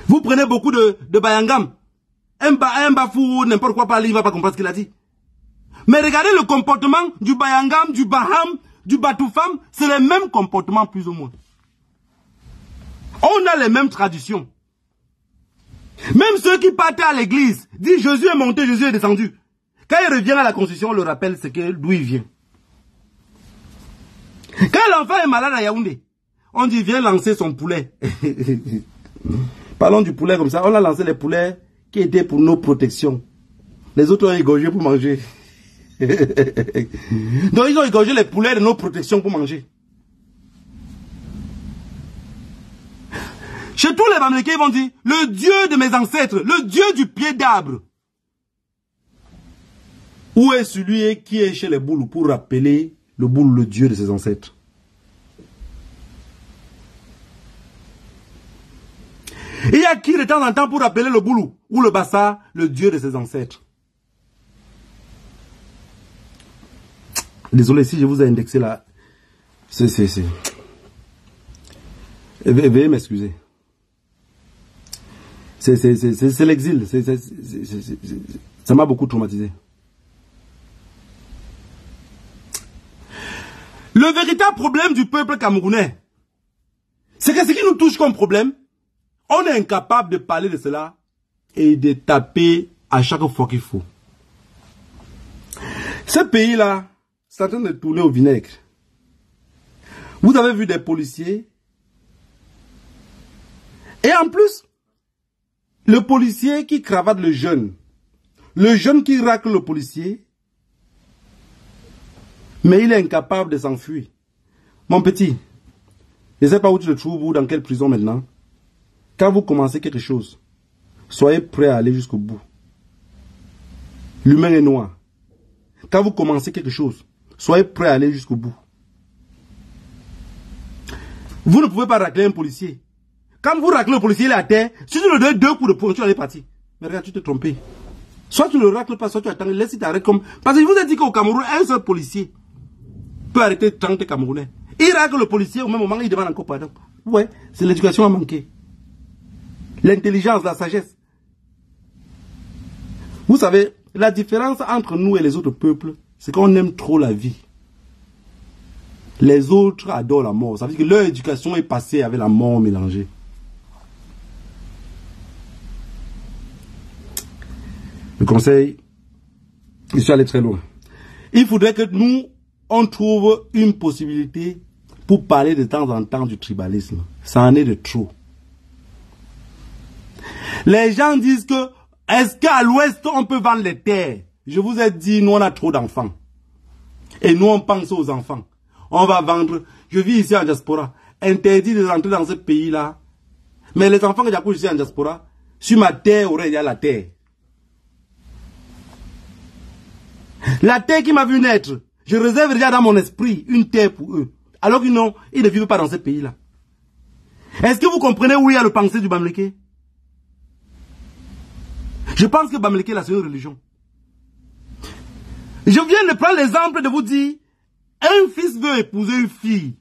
Vous prenez beaucoup de Bayangam. Un Bafou, n'importe quoi parler, il ne va pas comprendre ce qu'il a dit. Mais regardez le comportement du Bayangam, du Baham, du Batoufam, c'est les mêmes comportements plus ou moins. On a les mêmes traditions. Même ceux qui partent à l'église disent Jésus est monté, Jésus est descendu. Quand il revient à la constitution, on le rappelle d'où il vient. Quand l'enfant est malade à Yaoundé, on dit viens lancer son poulet. Parlons du poulet comme ça. On a lancé les poulets qui étaient pour nos protections. Les autres ont égorgé pour manger. Donc ils ont égorgé les poulets de nos protections pour manger. Chez tous les Bamileke, ils vont dire, le Dieu de mes ancêtres, le Dieu du pied d'arbre. Où est celui qui est chez les Boulous pour rappeler le Boulou, le Dieu de ses ancêtres? Il y a qui de temps en temps pour rappeler le Boulou ou le Bassa, le Dieu de ses ancêtres? Désolé si je vous ai indexé là. Veuillez m'excuser. C'est l'exil. Ça m'a beaucoup traumatisé. Le véritable problème du peuple camerounais, c'est que ce qui nous touche comme problème, on est incapable de parler de cela et de taper à chaque fois qu'il faut. Ce pays-là, c'est en train de tourner au vinaigre. Vous avez vu des policiers. Et en plus, le policier qui cravate le jeune qui racle le policier, mais il est incapable de s'enfuir. Mon petit, je ne sais pas où tu te trouves ou dans quelle prison maintenant. Quand vous commencez quelque chose, soyez prêt à aller jusqu'au bout. L'humain est noir. Quand vous commencez quelque chose, soyez prêt à aller jusqu'au bout. Vous ne pouvez pas racler un policier. Quand vous raclez le policier, il est à terre. Si tu lui donnes 2 coups de poing, tu vas aller partir. Mais regarde, tu t'es trompé. Soit tu ne le racles pas, soit tu attends. Laisse-il t'arrêter comme... Parce que je vous ai dit qu'au Cameroun, un seul policier peut arrêter 30 Camerounais. Il racle le policier, au même moment, il demande encore pardon. Ouais, c'est l'éducation à manquer. L'intelligence, la sagesse. Vous savez, la différence entre nous et les autres peuples, c'est qu'on aime trop la vie. Les autres adorent la mort. Ça veut dire que leur éducation est passée avec la mort mélangée. Le conseil, je suis allé très loin. Il faudrait que nous, on trouve une possibilité pour parler de temps en temps du tribalisme. Ça en est de trop. Les gens disent que, est-ce qu'à l'ouest, on peut vendre les terres? Je vous ai dit, nous, on a trop d'enfants. Et nous, on pense aux enfants. On va vendre. Je vis ici en diaspora. Interdit de rentrer dans ce pays-là. Mais les enfants que j'accouche ici en diaspora, sur ma terre, il y a la terre. La terre qui m'a vu naître, je réserve déjà dans mon esprit une terre pour eux. Alors qu'ils ils ne vivent pas dans ce pays-là. Est-ce que vous comprenez où il y a le pensée du Bamileke? Je pense que Bamileke, là, c'est une religion. Je viens de prendre l'exemple de vous dire, un fils veut épouser une fille.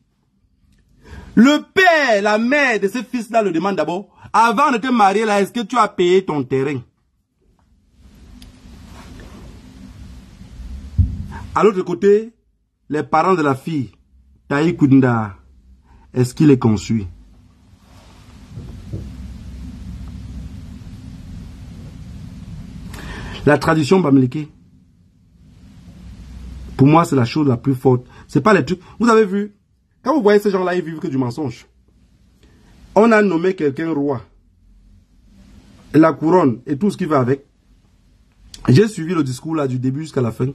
Le père, la mère de ce fils-là le demande d'abord, avant de te marier là, est-ce que tu as payé ton terrain? À l'autre côté, les parents de la fille, Taï Kunda, est-ce qu'il est conçu? La tradition Bamileke, pour moi, c'est la chose la plus forte. C'est pas les trucs. Vous avez vu, quand vous voyez ces gens-là, ils vivent que du mensonge. On a nommé quelqu'un roi. La couronne et tout ce qui va avec. J'ai suivi le discours là du début jusqu'à la fin.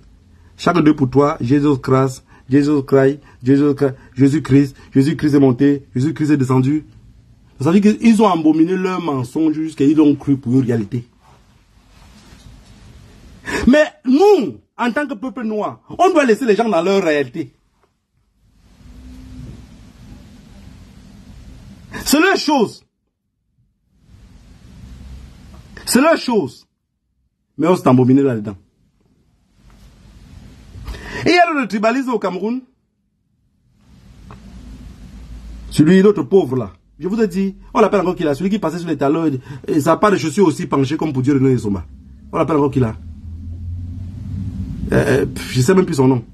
Chaque deux pour toi, Jésus-Christ, Jésus-Christ, Jésus-Christ, Jésus-Christ, Jésus-Christ est monté, Jésus-Christ est descendu. Ça veut dire qu'ils ont abominé leur mensonge jusqu'à ils l'ont cru pour une réalité. Mais nous, en tant que peuple noir, on doit laisser les gens dans leur réalité. C'est leur chose. C'est leur chose. Mais on s'est abominé là-dedans. Et il y a le tribalisme au Cameroun. Celui d'autre pauvre là. Je vous ai dit, on l'appelle encore qu'il a. Celui qui passait sur les talons et ça n'a pas de chaussures aussi penchées comme pour Dieu René Somba. On l'appelle encore qu'il a. Je ne sais même plus son nom.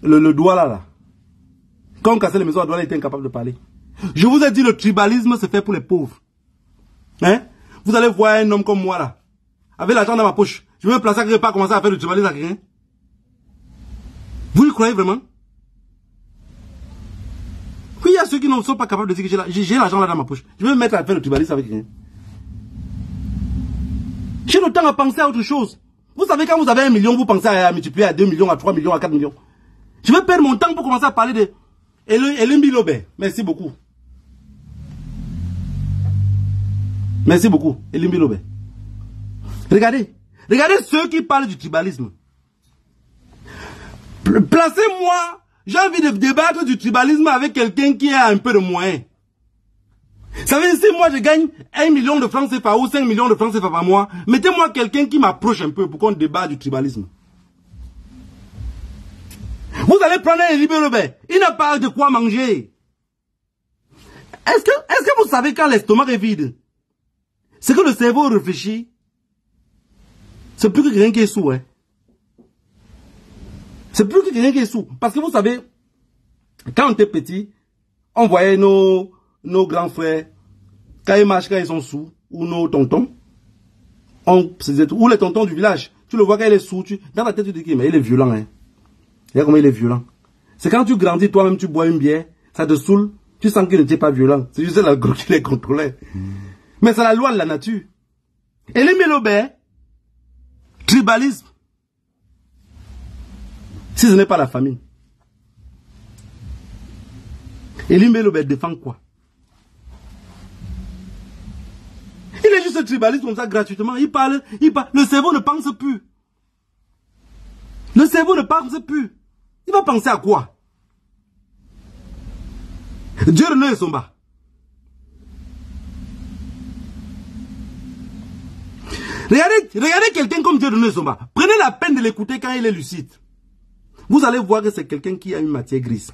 Le doigt là. Quand on cassait les maisons à doigt, il était incapable de parler. Je vous ai dit, le tribalisme, c'est fait pour les pauvres. Hein? Vous allez voir un homme comme moi là. Avec l'argent dans ma poche. Je vais me placer à quelque part, commencer à faire du tribalisme à quelqu'un. Vous y croyez vraiment? Oui, il y a ceux qui ne sont pas capables de dire que j'ai l'argent là dans ma poche. Je vais me mettre à faire le tribalisme avec quelqu'un. J'ai le temps à penser à autre chose. Vous savez, quand vous avez 1 million, vous pensez à multiplier à 2 millions, à 3 millions, à 4 millions. Je vais perdre mon temps pour commencer à parler de Elimbi Lobé. Merci beaucoup. Merci beaucoup, Elimbi Lobé. Regardez ceux qui parlent du tribalisme. Placez-moi, j'ai envie de débattre du tribalisme avec quelqu'un qui a un peu de moyens. Ça veut dire, si moi je gagne 1 million de francs CFA ou 5 millions de francs CFA par mois, mettez-moi quelqu'un qui m'approche un peu pour qu'on débat du tribalisme. Vous allez prendre un libéré, il n'a pas de quoi manger. Est-ce que vous savez quand l'estomac est vide, c'est que le cerveau réfléchit, c'est plus que quelqu'un qui est sourd. Hein. C'est plus que quelqu'un qui est sourd. Parce que vous savez, quand on était petit, on voyait nos grands frères, quand ils marchent, quand ils sont sourds, ou nos tontons, ou les tontons du village, tu le vois quand il est sourd, dans la tête tu te dis, mais il est violent. Hein. Regarde comment il est violent. C'est quand tu grandis, toi-même tu bois une bière, ça te saoule, tu sens qu'il n'était pas violent. C'est juste la gros qui les contrôlait. Mais c'est la loi de la nature. Et les mélobés, tribalisme, si ce n'est pas la famine. Et l'Imbélobé défend quoi? Il est juste tribaliste comme ça gratuitement. Il parle. Le cerveau ne pense plus. Le cerveau ne pense plus. Il va penser à quoi? Dieu René Somba. Regardez quelqu'un comme Dieu René Somba. Prenez la peine de l'écouter quand il est lucide. Vous allez voir que c'est quelqu'un qui a une matière grise.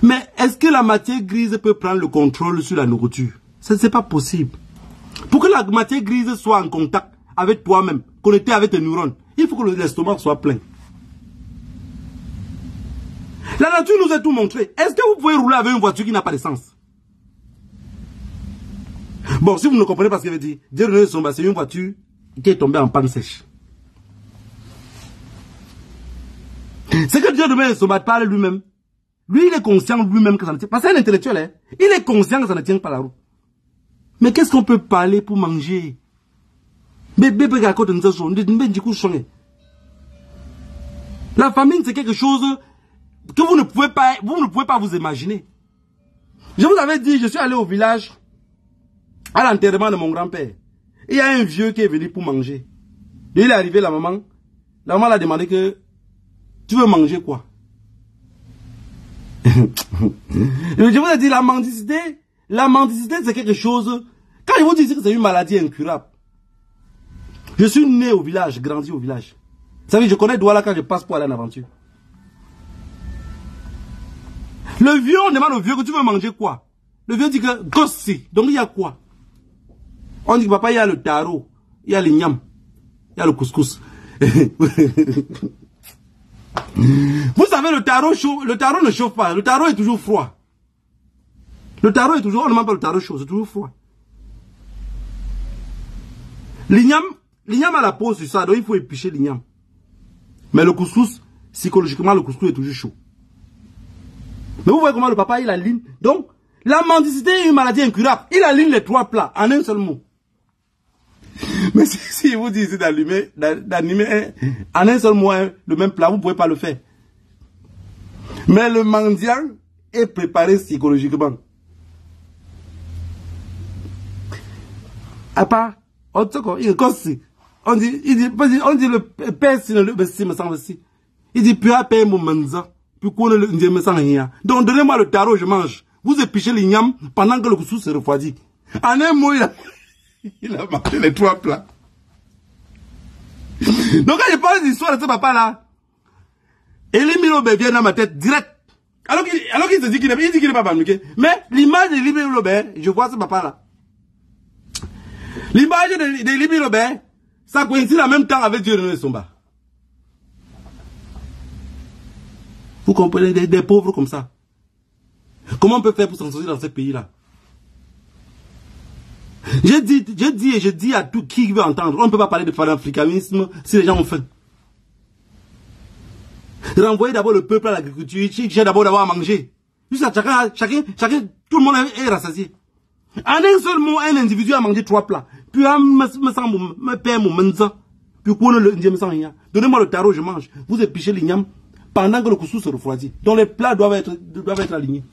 Mais est-ce que la matière grise peut prendre le contrôle sur la nourriture? Ce n'est pas possible. Pour que la matière grise soit en contact avec toi-même, connectée avec tes neurones, il faut que l'estomac soit plein. La nature nous a tout montré. Est-ce que vous pouvez rouler avec une voiture qui n'a pas d'essence? Bon, si vous ne comprenez pas ce qu'il veut dire, c'est une voiture qui est tombée en panne sèche. C'est que Dieu demain se parle lui-même. Lui, il est conscient lui-même que ça ne tient pas. Parce que c'est un intellectuel, hein. Il est conscient que ça ne tient pas la route. Mais qu'est-ce qu'on peut parler pour manger? La famine, c'est quelque chose que vous ne pouvez pas vous imaginer. Je vous avais dit, je suis allé au village à l'enterrement de mon grand-père. Il y a un vieux qui est venu pour manger. Et il est arrivé, la maman l'a demandé que, tu veux manger quoi? Je vous ai dit, la mendicité, c'est quelque chose, quand ils vous disent que c'est une maladie incurable. Je suis né au village, grandi au village. Vous savez, je connais Douala quand je passe pour aller en aventure. Le vieux, on demande au vieux que tu veux manger quoi? Le vieux dit que gossi. Donc il y a quoi? On dit que papa, il y a le taro, il y a l'ignam, il y a le couscous. Vous savez, le taro chaud, le taro ne chauffe pas, le taro est toujours froid. Le taro est toujours, on ne demande pas le taro chaud, c'est toujours froid. L'ignam a la peau sur ça, donc il faut épicher l'ignam. Mais le couscous, psychologiquement, le couscous est toujours chaud. Mais vous voyez comment le papa, il aligne. Donc, la mendicité est une maladie incurable. Il aligne les 3 plats en un seul mot. Mais si je vous dis d'animer en un seul mot le même plat, vous ne pouvez pas le faire. Mais le mendiant est préparé psychologiquement. À part, on dit le père, me semble aussi. Il dit, puis après, mon menza, puis qu'on le me sent rien. Donc, donnez-moi le tarot, je mange. Vous épichez l'igname pendant que le couscous se refroidit. En un mot, il a mangé les 3 plats. Donc, quand je parle de l'histoire de ce papa-là, Elie Milobe vient dans ma tête direct. Alors qu'il se dit qu'il n'est pas paniqué. Mais l'image d'Elie Milobe, je vois ce papa-là. L'image d'Elie Milobe, ça coïncide en même temps avec Dieu de Somba. Vous comprenez des pauvres comme ça. Comment on peut faire pour s'en sortir dans ce pays-là? Je dis à tout qui veut entendre, on ne peut pas parler de panafricanisme si les gens ont faim. Renvoyer d'abord le peuple à l'agriculture, j'ai d'abord d'avoir à manger. Juste à chacun, tout le monde est rassasié. En un seul mot, un individu a mangé 3 plats. Puis, me paie mon menza. Puis, donnez-moi le tarot, je mange. Vous épichez l'igname pendant que le couscous se refroidit. Donc, les plats doivent être alignés.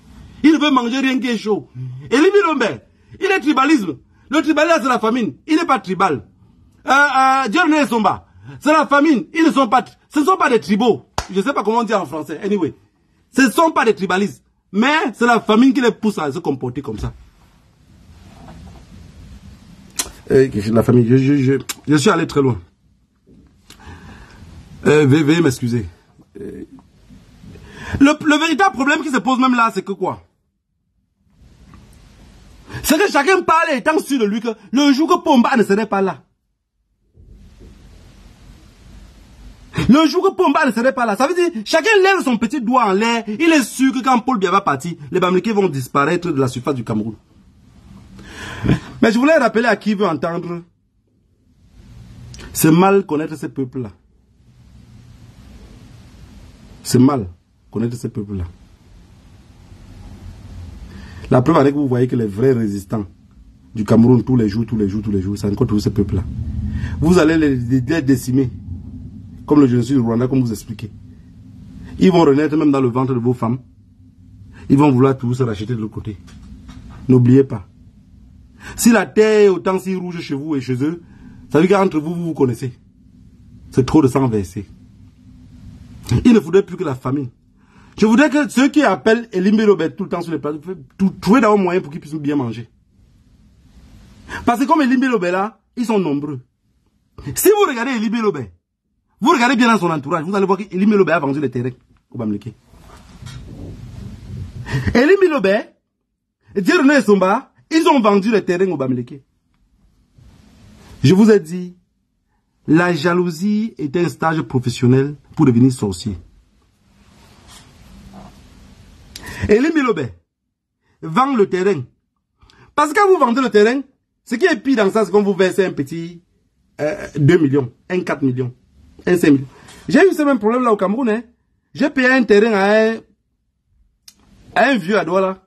Il ne veut manger rien qui est chaud. Et Libirombe, il est tribalisme. Le tribalisme, c'est la famine. Il n'est pas tribal. Djorné Somba, c'est la famine. Ce ne sont pas des tribaux. Je ne sais pas comment dire en français. Anyway, ce ne sont pas des tribalistes. Mais c'est la famine qui les pousse à se comporter comme ça. La famille, je suis allé très loin. Veuillez m'excuser. Le véritable problème qui se pose même là, c'est que quoi? C'est que chacun parle étant sûr de lui que le jour que Pomba ne serait pas là. Le jour que Pomba ne serait pas là, ça veut dire chacun lève son petit doigt en l'air. Il est sûr que quand Paul Biya va partir, les Bamileke vont disparaître de la surface du Cameroun. Mais je voulais rappeler à qui veut entendre, c'est mal connaître ces peuples-là. C'est mal connaître ces peuples-là. La preuve avec vous voyez que les vrais résistants du Cameroun tous les jours, c'est encore tous ces peuples-là. Vous allez les décimer, comme le génocide du Rwanda, comme vous expliquez. Ils vont renaître même dans le ventre de vos femmes. Ils vont vouloir tous se racheter de l'autre côté. N'oubliez pas. Si la terre est autant si rouge chez vous et chez eux, ça veut dire qu'entre vous, vous vous connaissez. C'est trop de sang versé. Il ne faudrait plus que la famine. Je voudrais que ceux qui appellent Elimbe Robert tout le temps sur les plateaux, trouver d'abord moyen pour qu'ils puissent bien manger. Parce que comme Elimbe Robert là, ils sont nombreux. Si vous regardez Elimbe Robert, vous regardez bien dans son entourage, vous allez voir qu'Elimbe Robert a vendu les terrains au Bamileke. Elimbe Robert, Dieudonné Somba, ils ont vendu les terrains au Bamileke. Je vous ai dit, la jalousie est un stage professionnel pour devenir sorcier. Elimbe Robert vend le terrain. Parce que quand vous vendez le terrain, ce qui est pire dans ça, c'est qu'on vous verse un petit 2 millions, un 4 millions, un 5 millions. J'ai eu ce même problème là au Cameroun. Hein. J'ai payé un terrain à un vieux à Douala.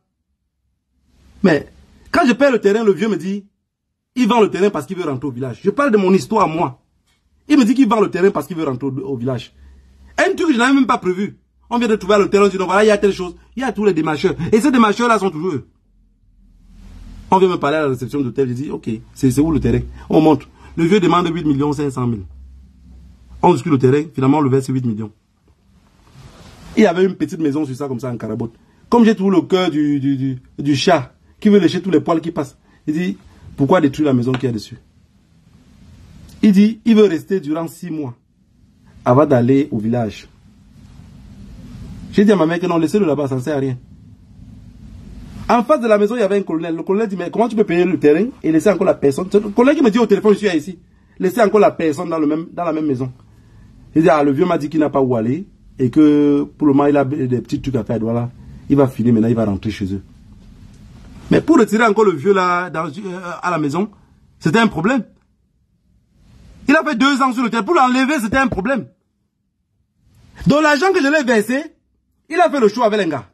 Mais quand je paye le terrain, le vieux me dit, il vend le terrain parce qu'il veut rentrer au village. Je parle de mon histoire, moi. Il me dit qu'il vend le terrain parce qu'il veut rentrer au village. Un truc que je n'avais même pas prévu. On vient de trouver le terrain, on dit, non, voilà, il y a telle chose. Il y a tous les démarcheurs. Et ces démarcheurs-là sont toujours eux. On vient me parler à la réception d'hôtel. Je dis, ok, c'est où le terrain? On montre. Le vieux demande 8 500 000. On discute le terrain, finalement, on le verse 8 millions. Il y avait une petite maison sur ça, comme ça, en carabote. Comme j'ai trouvé le cœur du chat, qui veut lécher tous les poils qui passent. Il dit, pourquoi détruire la maison qu'il y a dessus? Il dit, il veut rester durant 6 mois, avant d'aller au village. J'ai dit à ma mère que non, laissez-le là-bas, ça ne sert à rien. En face de la maison, il y avait un colonel. Le colonel dit, mais comment tu peux payer le terrain et laisser encore la personne? Le colonel qui me dit au téléphone, je suis ici. Laisser encore la personne dans la même maison. Il dit, ah, le vieux m'a dit qu'il n'a pas où aller et que pour le moment, il a des petits trucs à faire. Voilà. Il va filer, maintenant il va rentrer chez eux. Mais pour retirer encore le vieux là à la maison, c'était un problème. Il a fait 2 ans sur le terrain. Pour l'enlever, c'était un problème. Donc l'argent que je l'ai versé, il a fait le choix avec les gars.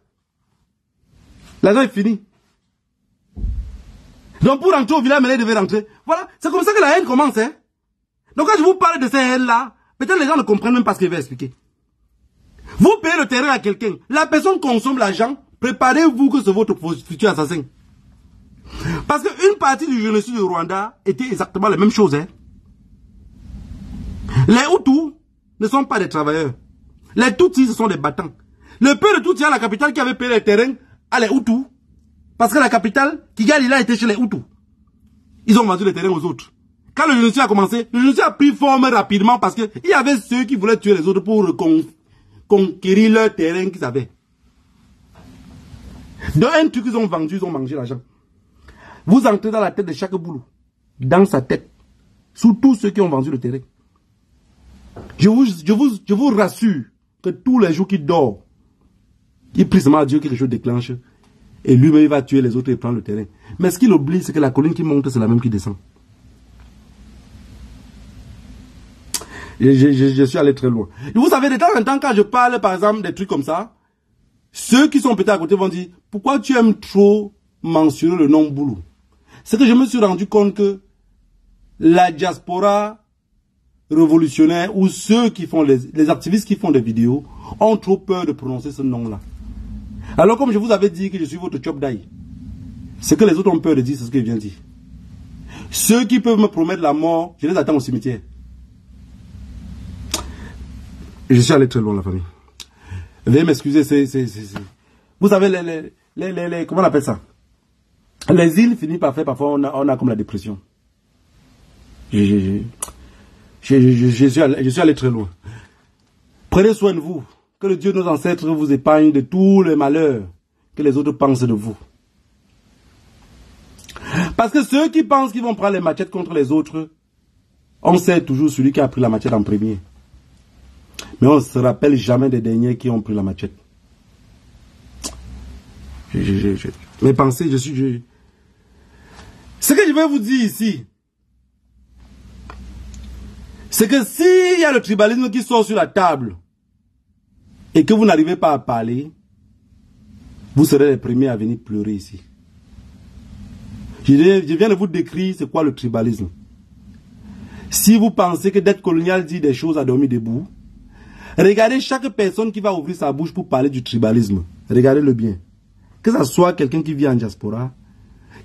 L'argent est fini. Donc pour rentrer au village, il devait rentrer. Voilà, c'est comme ça que la haine commence. Hein? Donc quand je vous parle de ces haines-là, peut-être les gens ne comprennent même pas ce que je vais expliquer. Vous payez le terrain à quelqu'un. La personne consomme l'argent. Préparez-vous que c'est votre futur assassin. Parce qu'une partie du génocide du Rwanda était exactement la même chose. Hein? Les Hutus ne sont pas des travailleurs. Les Tutsis, ce sont des battants. Le père de Tutsis à la capitale qui avait payé les terrains à les Hutus. Parce que la capitale, Kigali, là, était chez les Hutus. Ils ont vendu les terrains aux autres. Quand le génocide a commencé, le génocide a pris forme rapidement parce qu'il y avait ceux qui voulaient tuer les autres pour conquérir leur terrain qu'ils avaient. Dans un truc qu'ils ont vendu, ils ont mangé l'argent. Vous entrez dans la tête de chaque boulot. Dans sa tête. Sous tous ceux qui ont vendu le terrain. Je vous rassure que tous les jours qu'il dort, il prie seulement à Dieu que quelque chose déclenche. Et lui-même, il va tuer les autres et prendre le terrain. Mais ce qu'il oublie, c'est que la colline qui monte, c'est la même qui descend. Je suis allé très loin. Et vous savez, de temps en temps, quand je parle, par exemple, des trucs comme ça, ceux qui sont peut-être à côté vont dire, pourquoi tu aimes trop mentionner le nom Boulou? C'est que je me suis rendu compte que la diaspora révolutionnaire ou ceux qui font les activistes qui font des vidéos ont trop peur de prononcer ce nom-là. Alors comme je vous avais dit que je suis votre chop d'ail, ce que les autres ont peur de dire, c'est ce que je viens de dire. Ceux qui peuvent me promettre la mort, je les attends au cimetière. Je suis allé très loin, la famille. Veuillez m'excuser, vous savez, comment on appelle ça? Les îles finissent par faire, parfois on a comme la dépression. Je suis allé très loin. Prenez soin de vous. Que le Dieu de nos ancêtres vous épargne de tous les malheurs que les autres pensent de vous. Parce que ceux qui pensent qu'ils vont prendre les machettes contre les autres, on sait toujours celui qui a pris la machette en premier. Mais on ne se rappelle jamais des derniers qui ont pris la machette. Mes pensées, ce que je vais vous dire ici, c'est que s'il y a le tribalisme qui sort sur la table et que vous n'arrivez pas à parler, vous serez les premiers à venir pleurer ici. Je viens de vous décrire c'est quoi le tribalisme. Si vous pensez que d'être colonial dit des choses à dormir debout, regardez chaque personne qui va ouvrir sa bouche pour parler du tribalisme. Regardez-le bien. Que ce soit quelqu'un qui vit en diaspora,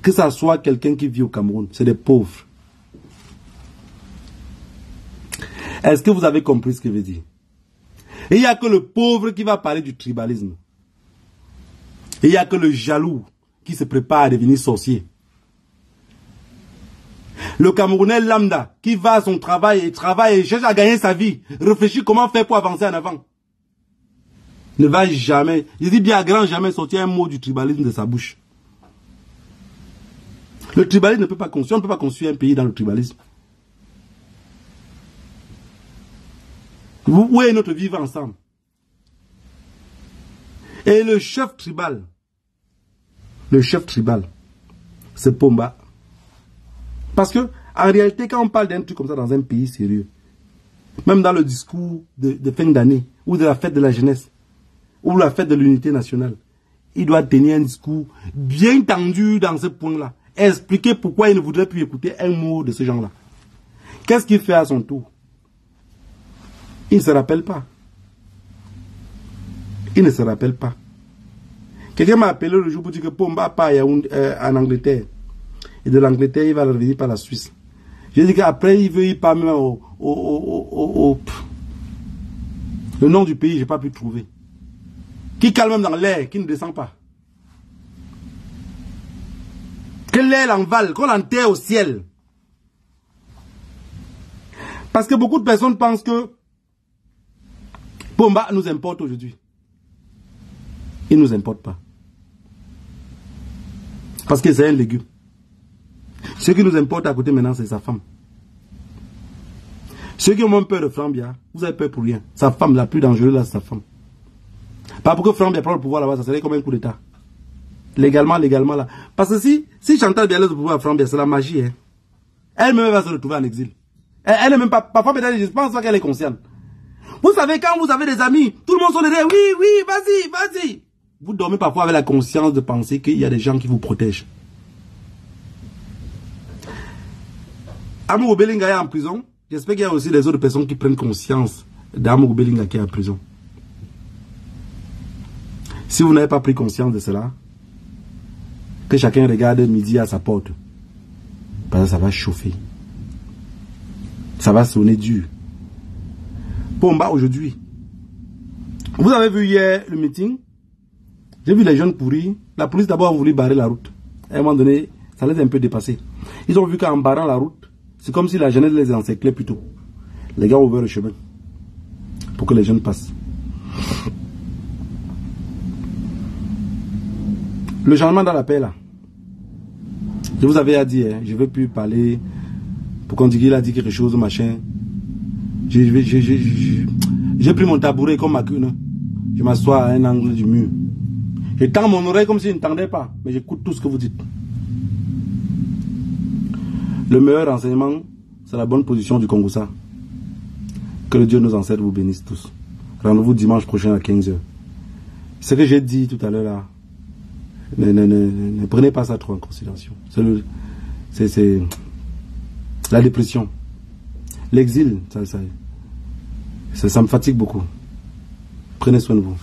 que ce soit quelqu'un qui vit au Cameroun, c'est des pauvres. Est-ce que vous avez compris ce que je veux dire? Et il n'y a que le pauvre qui va parler du tribalisme. Et il n'y a que le jaloux qui se prépare à devenir sorcier. Le Camerounais lambda qui va à son travail et cherche à gagner sa vie, réfléchit comment faire pour avancer en avant, ne va jamais, je dis bien à grand jamais, sortir un mot du tribalisme de sa bouche. Le tribalisme ne peut pas construire, on ne peut pas construire un pays dans le tribalisme. Où est notre vivre ensemble? Et le chef tribal, c'est Pomba. Parce que, en réalité, quand on parle d'un truc comme ça dans un pays sérieux, même dans le discours de fin d'année ou de la fête de la jeunesse, ou la fête de l'unité nationale, il doit tenir un discours bien tendu dans ce point-là. Expliquer pourquoi il ne voudrait plus écouter un mot de ce genre-là. Qu'est-ce qu'il fait à son tour? Il ne se rappelle pas. Il ne se rappelle pas. Quelqu'un m'a appelé le jour pour dire que Pomba part en Angleterre. Et de l'Angleterre, il va revenir par la Suisse. J'ai dit qu'après, il veut y pas même le nom du pays, je n'ai pas pu trouver. Qui calme même dans l'air, qui ne descend pas. Que l'air l'envale, qu'on l'enterre au ciel. Parce que beaucoup de personnes pensent que Pomba nous importe aujourd'hui. Il ne nous importe pas. Parce que c'est un légume. Ce qui nous importe à côté maintenant, c'est sa femme. Ceux qui ont même peur de Frambia, vous avez peur pour rien. Sa femme, la plus dangereuse, là, c'est sa femme. Pas pour que Frambia prenne le pouvoir là-bas, ça serait comme un coup d'État. Légalement, là. Parce que si Chantal bien laisse le pouvoir à Frambia, c'est la magie. Hein. Elle-même va se retrouver en exil. Elle n'est même pas... Parfois, peut-être, je pense pas qu'elle est consciente. Vous savez, quand vous avez des amis, tout le monde sont derrière. Oui, vas-y. Vous dormez parfois avec la conscience de penser qu'il y a des gens qui vous protègent. Amour Belinga est en prison. J'espère qu'il y a aussi des autres personnes qui prennent conscience d'Amour Belinga qui est en prison. Si vous n'avez pas pris conscience de cela, que chacun regarde midi à sa porte. Parce que ça va chauffer. Ça va sonner dur. Pomba aujourd'hui. Vous avez vu hier le meeting. J'ai vu les jeunes pourris. La police d'abord a voulu barrer la route. À un moment donné, ça les a un peu dépassés. Ils ont vu qu'en barrant la route, c'est comme si la jeunesse les encerclait plutôt. Les gars ont ouvert le chemin pour que les jeunes passent. Le changement dans la paix là. Je vous avais dit, hein, je ne veux plus parler pour qu'on dise qu'il a dit quelque chose, machin. J'ai pris mon tabouret comme ma queue. Je m'assois à un angle du mur. Je tends mon oreille comme si je n'entendais pas. Mais j'écoute tout ce que vous dites. Le meilleur enseignement, c'est la bonne position du Congoussa. Que le Dieu nos ancêtres vous bénisse tous. Rendez-vous dimanche prochain à 15 h. Ce que j'ai dit tout à l'heure là, ne prenez pas ça trop en considération. C'est la dépression. L'exil, ça me fatigue beaucoup. Prenez soin de vous.